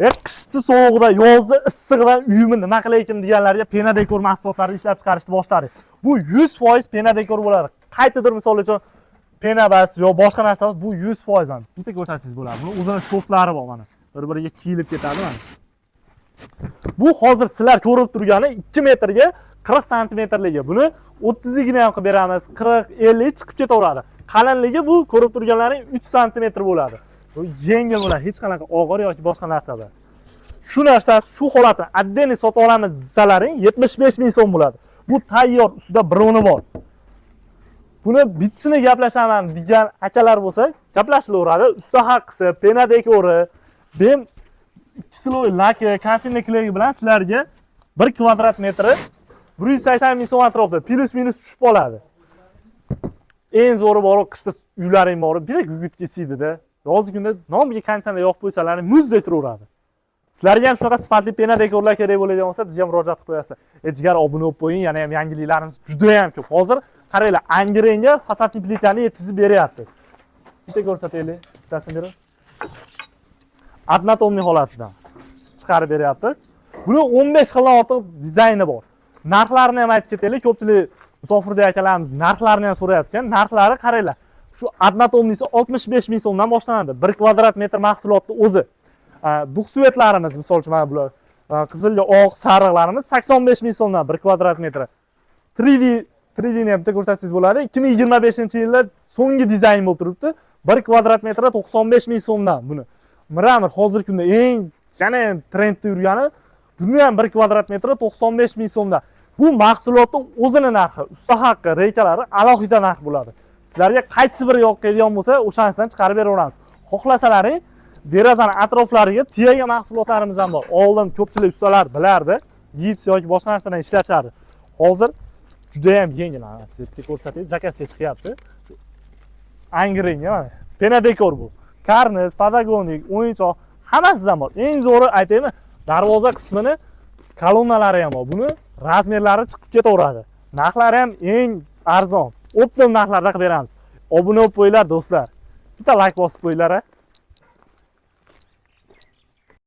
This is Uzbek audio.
Qishda sovuqda, yozda issig'ida uyimni nima qilay ekan deganlarga Pena Decor mahsulotlarini ishlab chiqarishni boshladik. Bu 100% Pena Decor bo'ladi. Qaytadir misol uchun Pena bas yo boshqa narsa bu 100% mana. Bitta ko'rsatingiz bo'ladi. Buni o'zining shoftlari bor mana. Bir-biriga kiyilib ketadi mana. Bu hozir sizlar ko'rib turgani 2 metrga 40 santimetrligi. Buni 30 ligini ham qilib beramiz. 40, 50 chiqib ketaveradi. Qalinligi bu ko'rib turganlaring 3 santimetr bo'ladi. Bu yengil bo'ladi, hech qanaqa og'ir yoki boshqa narsa emas. Shu narsa shu holatda отдельный sotib olamiz desalaring 75 ming so'm bo'ladi. Bu tayyor, ustida broni bor. Buni bitchini gaplashaman degan akalar bo'lsa, gaplashilaveradi. Usta haqqisi, Pena Decori, ben 2 sloy laki, konfinlikligi bilan sizlarga 1 kvadrat metri 180 ming so'm atrofida plus minus tushib qoladi. Eng zo'ri bor, qishda uylaring bor, bir gugurt kesiydi-da. Yozgi kunda nomiga qanchani yoqib qo'ysalaring muzdek turaveradi. Sizlarga ham shunaqa sifatli Pena Decorlar kerak bo'ladigan bo'lsa, bizga murojaat qilib qo'yasiz. Jigar obuna bo'lib qo'ying, yana ham yangiliklarimiz juda ham ko'p. Hozir qaranglar, Angrenga fasadli plitani yetkazib beryapmiz. Bitta ko'rsataylik, bittasini berib. Adnatomniy holatidan chiqarib beryapmiz. Buni 15 xildan ortiq dizayni bor. Narxlarini ham aytib ketaylik. Ko'pchilik musofirdagi akalarimiz narxlarini ham so'rayotgan. Narxlari qaranglar. Shu adnatomnisi 65 ming so'mdan boshlanadi. 1 kvadrat metr mahsulotni o'zi. Duxsvetlarimiz, misol uchun mana bular qizilga oq sariqlarimiz 85 ming so'mdan 1 kvadrat metri. 3D ni ham bitta ko'rsatsangiz bo'ladi. 2025-yilda so'nggi dizayn bo'lib turibdi. 1 kvadrat metri 95 ming so'mdan buni. Miramir hozirgi kunda eng yana trendda yurgani buni ham 1 kvadrat metri 95 ming so'mdan. Bu mahsulotning o'zini narxi, usta haqqi, reykalari alohida narx bo'ladi. Sizlarga qaysi biri yoqadigan bo'lsa, o'shanisidan chiqarib beraveramiz. Xohlasalaring, derazani atroflariga tiyaga mahsulotlarimiz ham bor. Oldin ko'pchilik ustalar bilardi, gips yoki boshqa narsadan ishlashardi. Hozir juda ham yengil. Sizga ko'rsatay, zakazga chiqyapti. Angrenga mana. Pena Decor bu. Karniz, patagonik, o'yinchoq hammasidan bor. Eng zo'ri aytaymi, darvoza qismini kolonnalari ham bor. Buni razmerlari chiqib ketaveradi. Narxlari ham eng arzon. Optimum narxlarda qilib beramiz. Obuna bo'lib qo'yinglar do'stlar. Bitta like bosib qo'yinglar.